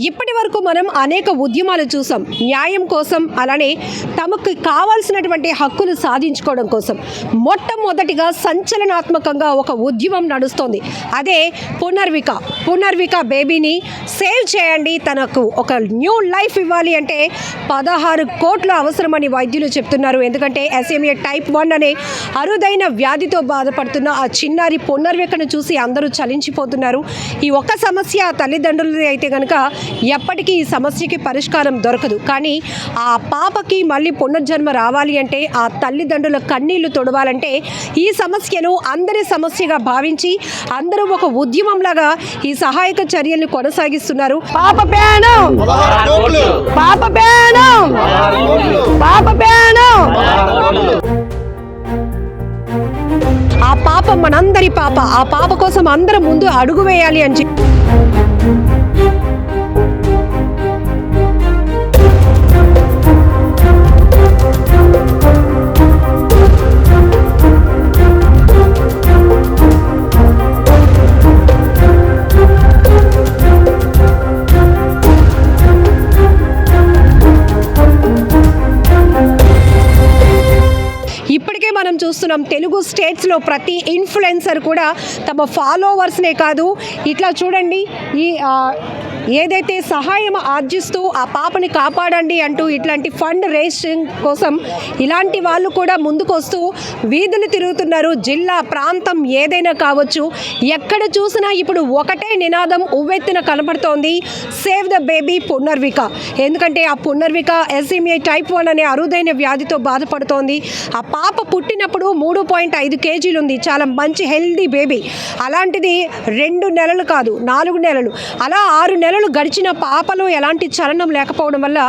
ఇప్పటి వరకు మనం అనేక ఉద్యమాలు చూసాం. న్యాయం కోసం, అలానే తమకు కావాల్సినటువంటి హక్కులు సాధించుకోవడం కోసం. మొట్టమొదటిగా సంచలనాత్మకంగా ఒక ఉద్యమం నడుస్తోంది. అదే పునర్విక బేబీని సేవ్ చేయండి, తనకు ఒక న్యూ లైఫ్ ఇవ్వాలి అంటే 16 కోట్లు అవసరమని వైద్యులు చెప్తున్నారు. ఎందుకంటే SMA type 1 అనే అరుదైన వ్యాధితో బాధపడుతున్న ఆ చిన్నారి పునర్వికను చూసి అందరూ చలించిపోతున్నారు. ఈ ఒక్క సమస్య తల్లిదండ్రులది అయితే కనుక ఎప్పటికీ ఈ సమస్యకి పరిష్కారం దొరకదు. కానీ ఆ పాపకి మళ్ళీ పునర్జన్మ రావాలి అంటే, ఆ తల్లిదండ్రుల కన్నీళ్లు తొడవాలంటే ఈ సమస్యను అందరి సమస్యగా భావించి అందరూ ఒక ఉద్యమంలాగా ఈ సహాయక చర్యలను కొనసాగిస్తున్నారు. పాప పేనం ఆ పాప మనందరి పాప. ఆ పాప కోసం అందరూ ముందు అడుగు వేయాలి అని చెప్పి ఇప్పటికే మనం చూస్తున్నాం, తెలుగు స్టేట్స్లో ప్రతి ఇన్ఫ్లుయెన్సర్ కూడా తమ ఫాలోవర్స్నే కాదు, ఇట్లా చూడండి ఈ ఏదైతే సహాయం ఆర్జిస్తూ ఆ పాపని కాపాడండి అంటూ ఇట్లాంటి ఫండ్ రేసింగ్ కోసం ఇలాంటి వాళ్ళు కూడా ముందుకు వస్తూ వీధులు తిరుగుతున్నారు. జిల్లా ప్రాంతం ఏదైనా కావచ్చు, ఎక్కడ చూసినా ఇప్పుడు ఒకటే నినాదం ఉవ్వెత్తున కనపడుతోంది, సేవ్ ద బేబీ పునర్విక. ఎందుకంటే ఆ పునర్విక SMA type 1 అనే అరుదైన వ్యాధితో బాధపడుతోంది. ఆ పాప పుట్టినప్పుడు 3.5 కేజీలు ఉంది, చాలా మంచి హెల్దీ బేబీ. అలాంటిది 2 నెలలు కాదు 4 నెలలు, అలా 6 నెలలు గడిచిన పాపలో ఎలాంటి చలనం లేకపోవడం వల్ల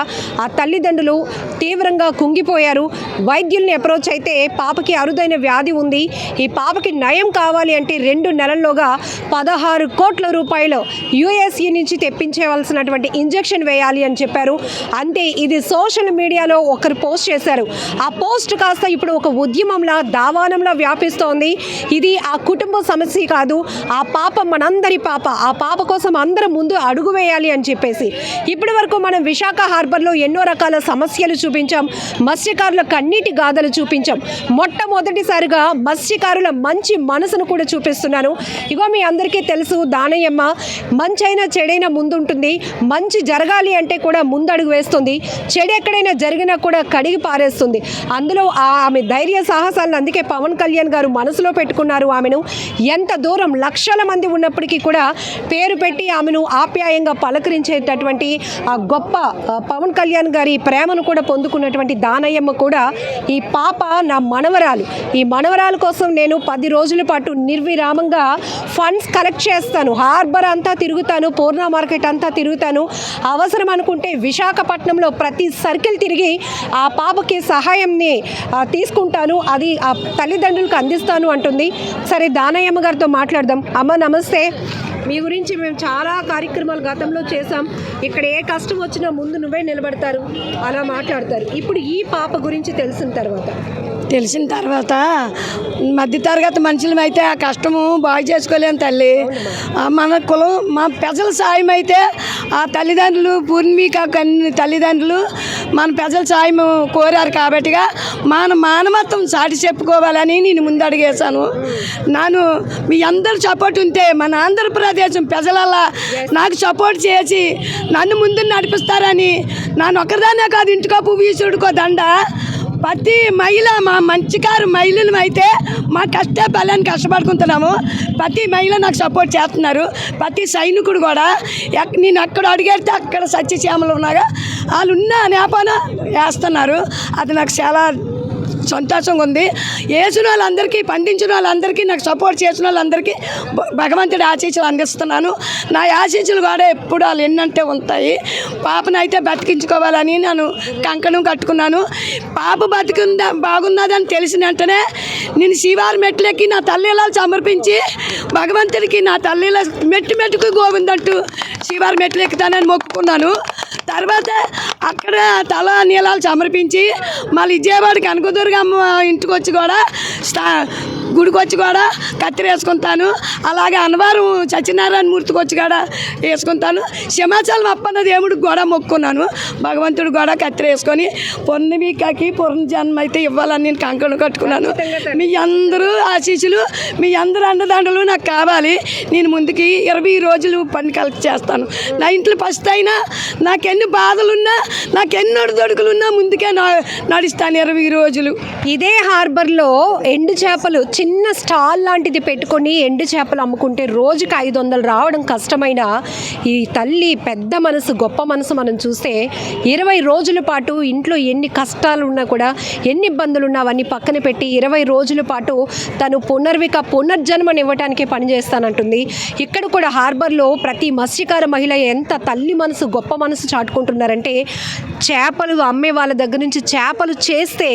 ఆ తల్లిదండ్రులు తీవ్రంగా కుంగిపోయారు. వైద్యుల్ని అప్రోచ్ అయితే పాపకి అరుదైన వ్యాధి ఉంది, ఈ పాపకి నయం కావాలి అంటే 2 నెలల్లోగా 16 కోట్ల రూపాయలు USA నుంచి తెప్పించవలసినటువంటి ఇంజెక్షన్ వేయాలి అని చెప్పారు. అంతే, ఇది సోషల్ మీడియాలో ఒకరు పోస్ట్ చేశారు. ఆ పోస్ట్ కాస్త ఇప్పుడు ఒక ఉద్యమంలా దావానంలా వ్యాపిస్తోంది. ఇది ఆ కుటుంబ సమస్య కాదు, ఆ పాప మనందరి పాప. ఆ పాప కోసం అందరం ముందు అడుగు వేయాలి అని చెప్పేసి ఇప్పటి వరకు మనం విశాఖ హార్బర్లో ఎన్నో రకాల సమస్యలు చూపించాం, మత్స్యకారుల కన్నీటి గాథలు చూపించాం. మొట్టమొదటిసారిగా మత్స్యకారుల మంచి మనసును కూడా చూపిస్తున్నాను. ఇగో మీ అందరికీ తెలుసు, దానయ్యమ్మ మంచైనా చెడైనా ముందుంటుంది. మంచి జరగాలి అంటే కూడా ముందడుగు వేస్తుంది, చెడు ఎక్కడైనా జరిగినా కూడా కడిగి పారేస్తుంది. అందులో ఆమె ధైర్య సాహసాలను అందుకే పవన్ కళ్యాణ్ గారు మనసులో పెట్టుకున్నారు. ఆమెను ఎంత దూరం లక్షల మంది ఉన్నప్పటికీ కూడా పేరు పెట్టి ఆమెను ఆప్యాయంగా పలకరించేటటువంటి ఆ గొప్ప పవన్ కళ్యాణ్ గారి ప్రేమను కూడా పొందుకున్నటువంటి దానయ్యమ్మ కూడా ఈ పాప నా మనవరాలు, ఈ మనవరాల కోసం నేను 10 రోజుల పాటు నిర్విరామంగా ఫండ్స్ కలెక్ట్ చేస్తాను, హార్బర్ అంతా తిరుగుతాను, పూర్ణ మార్కెట్ అంతా తిరుగుతాను, అవసరం అనుకుంటే విశాఖపట్నంలో ప్రతి సర్కిల్ తిరిగి ఆ పాపకి సహాయంని తీసుకుంటాను, అది ఆ తల్లిదండ్రులకు అందిస్తాను అంటుంది. సరే, దానయ్యమ్మ గారితో మాట్లాడదాం. అమ్మ నమస్తే. మీ గురించి మేము చాలా కార్యక్రమాలు గతంలో చేసాం. ఇక్కడ ఏ కష్టం వచ్చినా ముందు నువ్వే నిలబడతారు, అలా మాట్లాడతారు. ఇప్పుడు ఈ పాప గురించి తెలిసిన తర్వాత మధ్యతరగతి మనుషులం అయితే ఆ కష్టము బాగు చేసుకోలేము తల్లి. మన కులం, మా ప్రజల సాయం అయితే ఆ తల్లిదండ్రులు పూర్ణిక తల్లిదండ్రులు మన ప్రజల సాయం కోరారు కాబట్టిగా మన మానవత్వం సాటి చెప్పుకోవాలని నేను ముందడిగేశాను. మీ అందరు సపోర్ట్ ఉంటే మన ఆంధ్రప్రదేశం ప్రజలలా నాకు సపోర్ట్ చేసి నన్ను ముందు నడిపిస్తారని, నన్ను ఒక్కదానే కాదు ఇంటికో పువ్వు ఈసుడుకో దండ ప్రతి మహిళ, మా మంచికారు మహిళలు అయితే మా బలాన్ని కష్టపడుకుంటున్నాము. ప్రతి మహిళ నాకు సపోర్ట్ చేస్తున్నారు. ప్రతి సైనికుడు కూడా నేను అక్కడ అడిగేస్తే అక్కడ సత్యశ్యామలు ఉన్నాగా వాళ్ళు ఉన్న నేపాన వేస్తున్నారు. అది నాకు చాలా సంతోషంగా ఉంది. వేసిన వాళ్ళందరికీ, పండించిన వాళ్ళందరికీ, నాకు సపోర్ట్ చేసిన వాళ్ళందరికీ భగవంతుడి ఆశీస్సులు అందిస్తున్నాను. నా ఆశీస్సులు కూడా ఎప్పుడు వాళ్ళు ఎన్నంటే ఉంటాయి. పాపను అయితే బతికించుకోవాలని నేను కంకణం కట్టుకున్నాను. పాప బాగున్నదని తెలిసిన వెంటనే నేను శివారి మెట్లెక్కి నా తల్లిలాలు సమర్పించి భగవంతుడికి నా తల్లిల మెట్టుకు గోవిందంటూ శివారి మెట్లెక్కుతానని మొక్కుకున్నాను. తర్వాత అక్కడ తల నీళ్ళాలు సమర్పించి మళ్ళీ విజయవాడ కనకదుర్గమ్మ ఇంటికి వచ్చి కూడా గుడికి వచ్చి కూడా కత్తిరి వేసుకుంటాను. అలాగే అన్నవరం సత్యనారాయణ మూర్తికి వచ్చి కూడా వేసుకుంటాను. సింహాచలం అప్పన్న దేవుడికి కూడా మొక్కున్నాను. భగవంతుడు కూడా కత్తిరి వేసుకొని పొన్నమికి జన్మ అయితే ఇవ్వాలని నేను కంకణం కట్టుకున్నాను. మీ అందరూ ఆశీస్సులు, మీ అందరూ అండదండలు నాకు కావాలి. నేను ముందుకి 20 రోజులు పని కలిసి చేస్తాను. నా ఇంట్లో ఫస్ట్ అయినా నాకెన్ని బాధలున్నా, నాకెన్ని అడుదొడుకులున్నా ముందుకే నడుస్తాను 20 రోజులు. ఇదే హార్బర్లో ఎండు చేపలు చిన్న స్టాల్ లాంటిది పెట్టుకొని ఎండు చేపలు అమ్ముకుంటే రోజుకి 500 రావడం కష్టమైన ఈ తల్లి పెద్ద మనసు, గొప్ప మనసు మనం చూస్తే 20 రోజుల పాటు ఇంట్లో ఎన్ని కష్టాలు ఉన్నా కూడా, ఎన్ని ఇబ్బందులు ఉన్నా అవన్నీ పక్కన పెట్టి 20 రోజుల పాటు తను పునర్జన్మని ఇవ్వటానికే పనిచేస్తానంటుంది. ఇక్కడ కూడా హార్బర్లో ప్రతి మత్స్యకార మహిళ ఎంత తల్లి మనసు, గొప్ప మనసు చాటుకుంటున్నారంటే చేపలు అమ్మే వాళ్ళ దగ్గర నుంచి చేపలు చేస్తే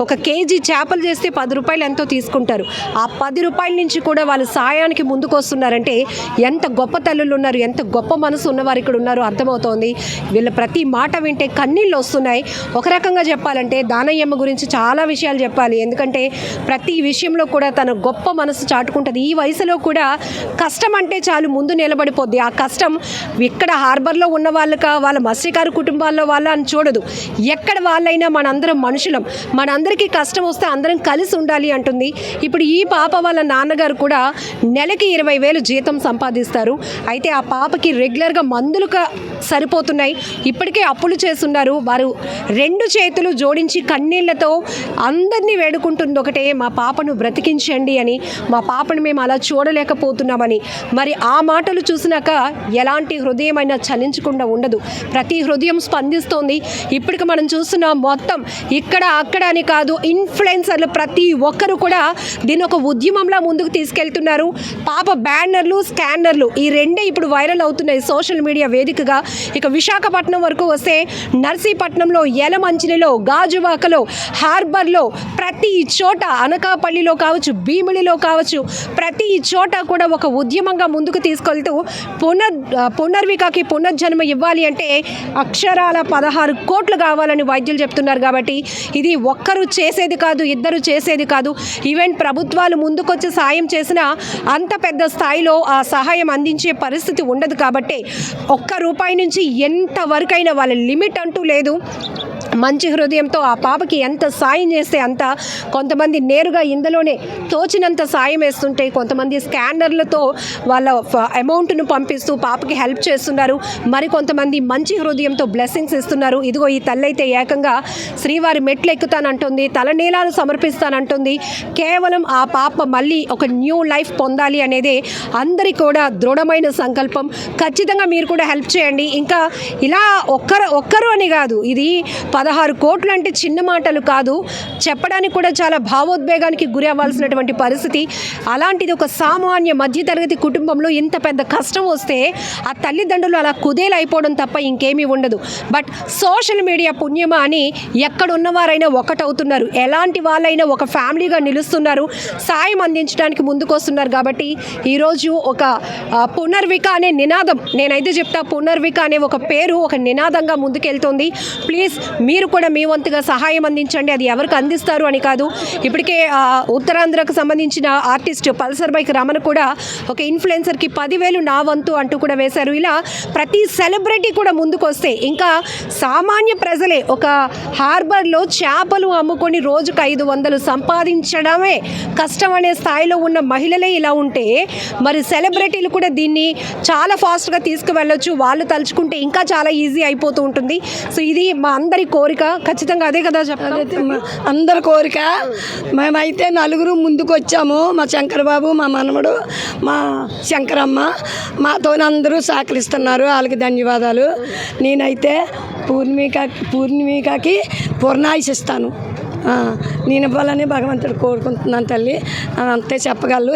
ఒక కేజీ చేపలు చేస్తే 10 రూపాయలు ఎంతో తీసుకుంటారు. ఆ 10 రూపాయల నుంచి కూడా వాళ్ళు సాయానికి ముందుకు వస్తున్నారంటే ఎంత గొప్ప తల్లులు ఉన్నారు, ఎంత గొప్ప మనసు ఉన్నవారు ఇక్కడ ఉన్నారో అర్థమవుతోంది. వీళ్ళ ప్రతి మాట వింటే కన్నీళ్ళు వస్తున్నాయి. ఒక రకంగా చెప్పాలంటే దానయ్యమ్మ గురించి చాలా విషయాలు చెప్పాలి. ఎందుకంటే ప్రతి విషయంలో కూడా తన గొప్ప మనసు చాటుకుంటుంది. ఈ వయసులో కూడా కష్టం అంటే చాలు ముందు నిలబడిపోద్ది. ఆ కష్టం ఇక్కడ హార్బర్లో ఉన్న వాళ్ళకా, వాళ్ళ మత్స్యకార కుటుంబాల్లో వాళ్ళ అని చూడదు. ఎక్కడ వాళ్ళైనా మనందరం మనుషులం, మనందరికీ కష్టం వస్తే అందరం కలిసి ఉండాలి అంటుంది. ఇప్పుడు ఈ పాప వాళ్ళ నాన్నగారు కూడా నెలకి 20,000 జీతం సంపాదిస్తారు. అయితే ఆ పాపకి రెగ్యులర్గా మందులుగా సరిపోతున్నాయి. ఇప్పటికే అప్పులు చేస్తున్నారు. వారు 2 చేతులు జోడించి కన్నీళ్లతో అందరినీ వేడుకుంటుంది ఒకటే, మా పాపను బ్రతికించండి అని, మా పాపను మేము అలా చూడలేకపోతున్నామని. మరి ఆ మాటలు చూసినాక ఎలాంటి హృదయమైనా చలించకుండా ఉండదు. ప్రతి హృదయం స్పందిస్తోంది. ఇప్పటికి మనం చూస్తున్నాం మొత్తం ఇక్కడ అక్కడ అని కాదు, ఇన్ఫ్లుయెన్సర్లు ప్రతి ఒక్కరు కూడా దీన్ని ఒక ఉద్యమంలా ముందుకు తీసుకెళ్తున్నారు. పాప బ్యానర్లు, స్కానర్లు ఈ 2 ఇప్పుడు వైరల్ అవుతున్నాయి సోషల్ మీడియా వేదికగా. ఇక విశాఖపట్నం వరకు వస్తే నర్సీపట్నంలో, యలమంచిలిలో, గాజువాకలో, హార్బర్లో ప్రతి చోట, అనకాపల్లిలో కావచ్చు, భీమిలిలో కావచ్చు, ప్రతి చోట కూడా ఒక ఉద్యమంగా ముందుకు తీసుకెళ్తూ పునర్వికకి పునర్జన్మ ఇవ్వాలి అంటే అక్షరాల 16 కోట్లు కావాలని వైద్యులు చెప్తున్నారు. కాబట్టి ఇది ఒక్కరు చేసేది కాదు, ఇద్దరు చేసేది కాదు. ఈవెన్ ప్రభుత్వాలు ముందుకొచ్చి సాయం చేసినా అంత పెద్ద స్థాయిలో ఆ సహాయం అందించే పరిస్థితి ఉండదు. కాబట్టి ₹1 నుంచి ఎంతవరకైనా వాళ్ళ లిమిట్ అంటూ లేదు. మంచి హృదయంతో ఆ పాపకి ఎంత సాయం చేస్తే అంత. కొంతమంది నేరుగా ఇందులోనే తోచినంత సాయం వేస్తుంటే, కొంతమంది స్కానర్లతో వాళ్ళ అమౌంట్ను పంపిస్తూ పాపకి హెల్ప్ చేస్తున్నారు. మరి కొంతమంది మంచి హృదయంతో బ్లెస్సింగ్స్ ఇస్తున్నారు. ఇదిగో ఈ తల్లి అయితే ఏకంగా శ్రీవారి మెట్లు ఎక్కుతానంటుంది, తలనీలాలు సమర్పిస్తానంటుంది. కేవలం ఆ పాప మళ్ళీ ఒక న్యూ లైఫ్ పొందాలి అనేదే అందరి కూడా దృఢమైన సంకల్పం. ఖచ్చితంగా మీరు కూడా హెల్ప్ చేయండి. ఇంకా ఇలా ఒక్కరు అని కాదు, ఇది 16 కోట్లు అంటే చిన్న మాటలు కాదు. చెప్పడానికి కూడా చాలా భావోద్వేగానికి గురి అవ్వాల్సినటువంటి పరిస్థితి. అలాంటిది ఒక సామాన్య మధ్యతరగతి కుటుంబంలో ఇంత పెద్ద కష్టం వస్తే ఆ తల్లిదండ్రులు అలా కుదేలైపోవడం తప్ప ఇంకేమీ ఉండదు. బట్ సోషల్ మీడియా పుణ్యమా అని ఎక్కడున్నవారైనా ఒకటవుతున్నారు. ఎలాంటి వాళ్ళైనా ఒక ఫ్యామిలీగా నిలుస్తున్నారు, సాయం అందించడానికి ముందుకు వస్తున్నారు. కాబట్టి ఈరోజు ఒక పునర్విక అనే నినాదం, నేనైతే చెప్తా, పునర్విక అనే ఒక పేరు ఒక నినాదంగా ముందుకెళ్తుంది. ప్లీజ్ మీరు కూడా మీ వంతుగా సహాయం అందించండి. అది ఎవరికి అందిస్తారు అని కాదు. ఇప్పటికే ఉత్తరాంధ్రకు సంబంధించిన ఆర్టిస్ట్ పల్సర్ బైక్ రమణ కూడా ఒక ఇన్ఫ్లుయెన్సర్కి 10,000 నా వంతు అంటూ కూడా వేశారు. ఇలా ప్రతి సెలబ్రిటీ కూడా ముందుకు వస్తే ఇంకా సామాన్య ప్రజలే ఒక హార్బర్లో చేపలు అమ్ముకొని రోజుకు 500 సంపాదించడమే కష్టం అనే స్థాయిలో ఉన్న మహిళలే ఇలా ఉంటే మరి సెలబ్రిటీలు కూడా దీన్ని చాలా ఫాస్ట్గా తీసుకువెళ్ళొచ్చు. వాళ్ళు తలుచుకుంటే ఇంకా చాలా ఈజీ అయిపోతూ ఉంటుంది. సో ఇది మా అందరి కోరిక. ఖచ్చితంగా అదే కదా చెప్తాను, అందరి కోరిక. మేమైతే 4 ముందుకు వచ్చాము. మా శంకరబాబు, మా మనవడు, మా శంకరమ్మ, మాతో అందరూ సహకరిస్తున్నారు. వాళ్ళకి ధన్యవాదాలు. నేనైతే పూర్ణిమికకి పూర్ణాయుసిస్తాను. నేను ఇవ్వాలని భగవంతుడు కోరుకుంటున్నాను తల్లి. అంతే చెప్పగలను.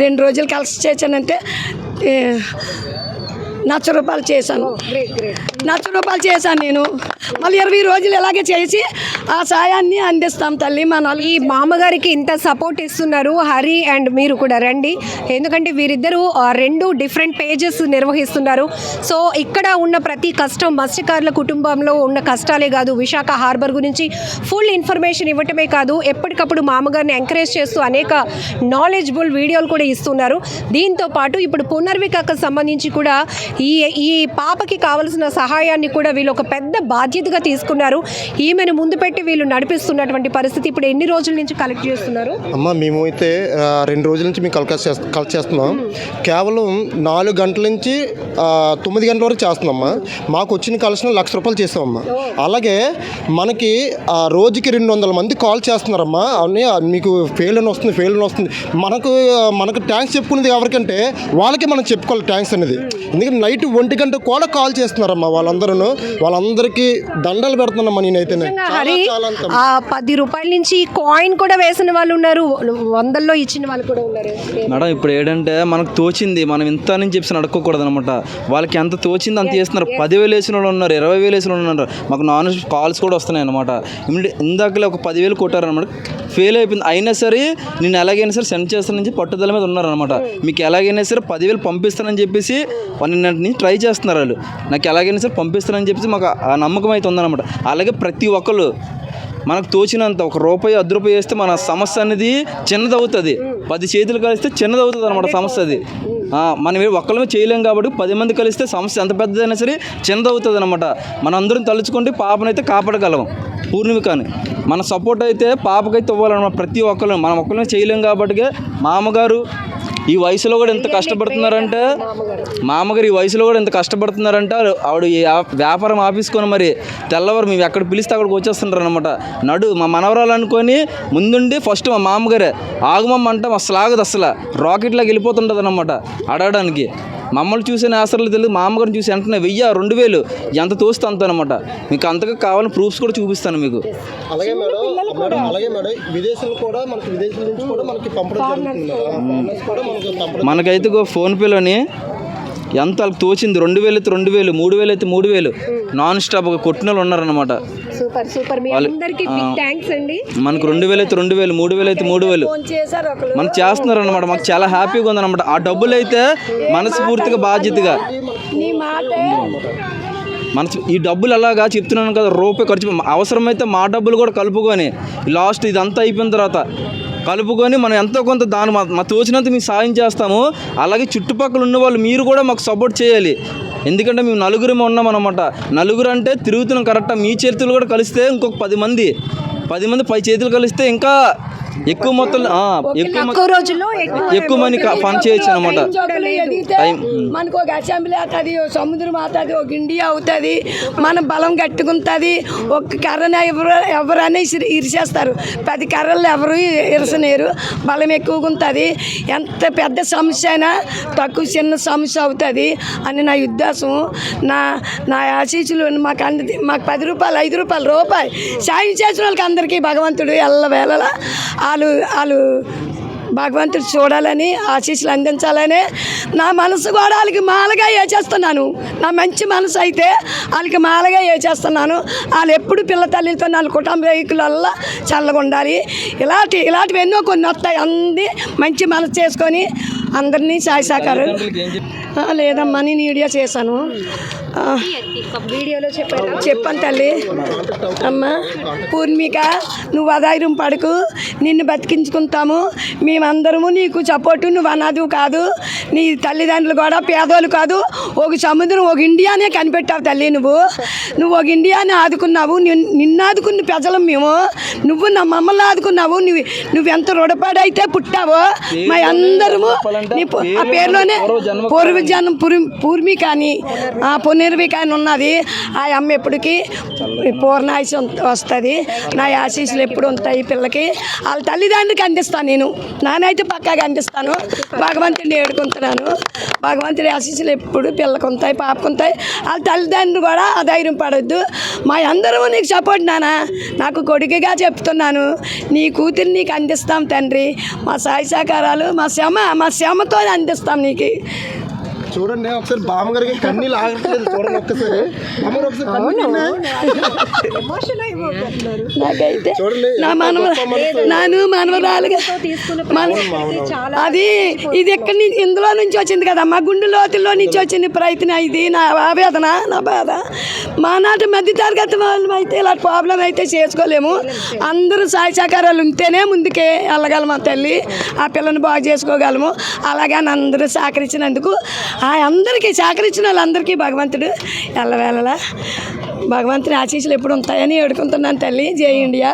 2 రోజులు కలిసి చేశానంటే ₹1,00,000 చేశాను. ₹1,00,000 చేశాను నేను. మళ్ళీ 20 రోజులు ఇలాగే చేసి ఆ సాయాన్ని అందిస్తాం తల్లి. మన ఈ మామగారికి ఇంత సపోర్ట్ ఇస్తున్నారు హరి అండ్ మీరు కూడా రండి, ఎందుకంటే వీరిద్దరూ 2 డిఫరెంట్ పేజెస్ నిర్వహిస్తున్నారు. సో ఇక్కడ ఉన్న ప్రతి కష్టం, మత్స్యకారుల కుటుంబంలో ఉన్న కష్టాలే కాదు, విశాఖ హార్బర్ గురించి ఫుల్ ఇన్ఫర్మేషన్ ఇవ్వటమే కాదు, ఎప్పటికప్పుడు మామగారిని ఎంకరేజ్ చేస్తూ అనేక నాలెడ్జబుల్ వీడియోలు కూడా ఇస్తున్నారు. దీంతో పాటు ఇప్పుడు పునర్వికాకు సంబంధించి కూడా ఈ పాపకి కావాల్సిన సహాయాన్ని కూడా వీళ్ళు ఒక పెద్ద బాధ్యతగా తీసుకున్నారు. ఈమెను ముందు పెట్టి వీళ్ళు నడిపిస్తున్నటువంటి పరిస్థితి. ఇప్పుడు ఎన్ని రోజుల నుంచి కలెక్ట్ చేస్తున్నారు? అమ్మ మేము అయితే 2 రోజుల నుంచి మేము కలెక్ట్ చేస్తున్నాం. కేవలం 4 గంటల నుంచి 9 గంటల వరకు చేస్తున్నామ్మా. మాకు వచ్చిన కలెక్షన్ ₹1,00,000 చేస్తామమ్మా. అలాగే మనకి రోజుకి 200 మంది కాల్ చేస్తున్నారమ్మా. అవన్నీ మీకు ఫెయిల్ అని వస్తుంది. మనకు ట్యాంక్స్ చెప్పుకునేది ఎవరికంటే వాళ్ళకి మనం చెప్పుకోవాలి ట్యాంక్స్ అనేది. ఎందుకంటే నైట్ 1 గంట కూడా కాల్ చేస్తున్నారమ్మా వాళ్ళందరికీ దండలు పెడుతున్నామ్మా. నేనైతే హరి ₹10 నుంచి కాయిన్ కూడా వేసిన వాళ్ళు ఉన్నారు, 100లో ఇచ్చిన వాళ్ళు కూడా ఉన్నారు. మేడం ఇప్పుడు ఏంటంటే మనకు తోచింది మనం ఇంత అని చెప్పి అడగకూడదు అనమాట. వాళ్ళకి ఎంత తోచింది అంత చేస్తున్నారు. 10,000 వేసిన వాళ్ళు ఉన్నారు, 20,000 వేసిన వాళ్ళు ఉన్నారు. మాకు నాన్ కాల్స్ కూడా వస్తున్నాయి అనమాట. ఇందాకలే ఒక 10,000 కొట్టారనమాట. ఫెయిల్ అయిపోయింది. అయినా సరే నేను ఎలాగైనా సరే సెండ్ చేస్తానని చెప్పి పట్టుదల మీద ఉన్నారనమాట. మీకు ఎలాగైనా సరే 10,000 పంపిస్తానని చెప్పేసి నిన్నటి ట్రై చేస్తున్నారు వాళ్ళు. నాకు ఎలాగైనా సరే పంపిస్తానని చెప్పేసి మాకు ఆ నమ్మకం అయితే ఉందన్నమాట. అలాగే ప్రతి ఒక్కళ్ళు మనకు తోచినంత ₹1, ₹10 వేస్తే మన సమస్య అనేది చిన్నదవుతుంది. 10 చేతులు కలిస్తే చిన్నదవుతుంది అనమాట సమస్య అది. మనం ఒక్కళ్ళమే చేయలేం కాబట్టి 10 మంది కలిస్తే సమస్య ఎంత పెద్దదైనా సరే చిన్నదవుతుంది అనమాట. మనందరం తలుచుకుంటే పాపనైతే కాపాడగలం. పూర్ణిమకాని మన సపోర్ట్ అయితే పాపకైతే ఇవ్వాలన్నమాట. ప్రతి ఒక్కరు మనం ఒక్కళ్ళమే చేయలేం కాబట్టి మామగారు ఈ వయసులో కూడా ఎంత కష్టపడుతున్నారంటే మామగారు ఈ వయసులో కూడా ఎంత కష్టపడుతున్నారంటే ఆవిడ వ్యాపారం ఆఫీసుకొని మరి తెల్లవారు మేము ఎక్కడ పిలిస్తే అక్కడికి వచ్చేస్తుంటారు అనమాట. మా మనవరాలు అనుకొని ముందుండి ఫస్ట్ మా మామగారే ఆగమమ్మంటే అసలు ఆగదు, అసలు రాకెట్లాగా వెళ్ళిపోతుంటుంది అనమాట అడగడానికి. మమ్మల్ని చూసే ఆసరాలు తెలియదు, మా అమ్మగారిని చూసి వెంటనే 1000, 2000 ఎంత తోస్తే అంత అనమాట. మీకు అంతగా కావాలని ప్రూఫ్స్ కూడా చూపిస్తాను మీకు. అలాగే మేడం విదేశాలు కూడా మనకి విదేశాల నుంచి కూడా మనకి పంపడం జరుగుతుంది. మనకైతే ఫోన్పేలోని ఎంత వాళ్ళకి తోచింది 2,000 అయితే 2,000, 3,000 అయితే 3,000 నాన్ స్టాప్గా కొట్టిన వాళ్ళు ఉన్నారనమాట. మనకు 2,000 అయితే 2,000, 3,000 అయితే 3,000 మనకు చేస్తున్నారనమాట. మాకు చాలా హ్యాపీగా ఉందన్నమాట. ఆ డబ్బులు అయితే మనస్ఫూర్తిగా బాధ్యతగా ఈ డబ్బులు అలాగా చెప్తున్నాను కదా, ₹1 ఖర్చు అవసరమైతే మా డబ్బులు కూడా కలుపుకొని లాస్ట్ ఇదంతా అయిపోయిన తర్వాత కలుపుకొని మనం ఎంతో కొంత దాని మా తోచినంత మేము సాయం చేస్తాము. అలాగే చుట్టుపక్కల ఉన్న వాళ్ళు మీరు కూడా మాకు సపోర్ట్ చేయాలి. ఎందుకంటే మేము 9 ఉన్నాం అనమాట. 9 అంటే తిరుగుతున్నాం కరెక్టా. మీ చేతులు కూడా కలిస్తే ఇంకొక 10 మంది 10 చేతులు కలిస్తే ఇంకా ఎక్కువ మొత్తం ఎక్కువ మనీ ఫండ్ చేయొచ్చు అనమాట. మనకు ఒక అసెంబ్లీ అవుతుంది, సముద్రం అవుతుంది, ఒక ఇండియా అవుతుంది. మన బలం గట్టుకుంటుంది. ఒక కర్రని ఎవరైనా ఇరిసేస్తారు, 10 కర్రలు ఎవరు ఇరసనేరు. బలం ఎక్కువగా ఉంటుంది. ఎంత పెద్ద సమస్య అయినా తక్కువ చిన్న సమస్య అవుతుంది అని నా ఉద్దేశం. నా ఆశీస్సులు మాకు ₹10, ₹5 సాయం చేసిన వాళ్ళకి అందరికీ భగవంతుడు ఎల్లవేళలా వాళ్ళు భగవంతుడు చూడాలని ఆశీస్సులు అందించాలని నా మనసు కూడా వాళ్ళకి మాలగా వేచేస్తున్నాను. నా మంచి మనసు అయితే వాళ్ళకి మాలగా వేచేస్తున్నాను. వాళ్ళు ఎప్పుడు పిల్ల తల్లితో 4 కుటుంబీకులల్లా చల్లగా ఉండాలి. ఇలాంటివి ఎన్నో కొన్ని వస్తాయి. అంది మంచి మనసు చేసుకొని అందరినీ సహకారం లేదమ్మా. నేను వీడియో చేశాను, వీడియోలో చెప్పాను తల్లి. అమ్మ పూర్ణిక, నువ్వు అధైర్యం పడకు, నిన్ను బతికించుకుంటాము మేమందరము. నీకు సపోర్టు. నువ్వు అనాథు కాదు, నీ తల్లిదండ్రులు కూడా పేదోళ్ళు కాదు. ఒక సముద్రం, ఒక ఇండియానే కనిపెట్టావు తల్లి. నువ్వు ఒక ఇండియాని ఆదుకున్నావు. నిన్ను ఆదుకున్న ప్రజలు మేము. నువ్వు నా మమ్మల్ని ఆదుకున్నావు. నువ్వెంత రుణపడైతే పుట్టావో మా అందరము ఆ పేరులోనే పూర్వజన్మ పూర్మిక అని పునర్విక అని ఉన్నది. ఆ అమ్మ ఎప్పటికీ పూర్ణాయుషం వస్తుంది. నా ఆశీస్సులు ఎప్పుడు ఉంటాయి పిల్లకి. వాళ్ళ తల్లిదండ్రులకి అందిస్తాను. నానైతే పక్కాగా అందిస్తాను. భగవంతుడిని ఏడుకుంటున్నాను. భగవంతుడి ఆశీస్సులు ఎప్పుడు పిల్లకు ఉంటాయి, పాపకు ఉంటాయి. వాళ్ళ తల్లిదండ్రులు కూడా అధైర్యం పడొద్దు. మా అందరము నీకు సపోర్ట్ నాన్న. నాకు కొడుకుగా చెప్తున్నాను. నీ కూతురు నీకు అందిస్తాం తండ్రి. మా సాయి సహకారాలు మా శ్రమతో అందిస్తాం నీకు. చూడండి ఒకసారి బామ్మగారికి కన్నీళ్ళు ఆగట్లేదు. చూడండి ఒక్కసారి బామ్మగారు ఒకసారి ఎమోషన్ అయిపోతున్నారు. నాకైతే చూడండి నా నాను మనవరాలుగా చాలా అది ఇది ఎక్కడి నుంచి ఇందులో నుంచి వచ్చింది కదమ్మా, గుండె లోతుల్లో నుంచి వచ్చింది ప్రయత్నం. ఇది నా ఆవేదన, నా బాధ. మా నాటి మధ్య తరగతి వాళ్ళు అయితే ఇలా ప్రాబ్లం అయితే చేసుకోలేము. అందరూ సహాయ సహకారాలు ఉంటేనే ముందుకే వెళ్ళగలము తల్లి, ఆ పిల్లని బాగు చేసుకోగలము. అలాగే అందరూ సహకరించినందుకు అందరికీ సహకరించిన వాళ్ళందరికీ భగవంతుడు ఎల్లవేళలా భగవంతుని ఆశీస్సులు ఎప్పుడు ఉంటాయని వేడుకుంటున్నాను తల్లి. జై ఇండియా.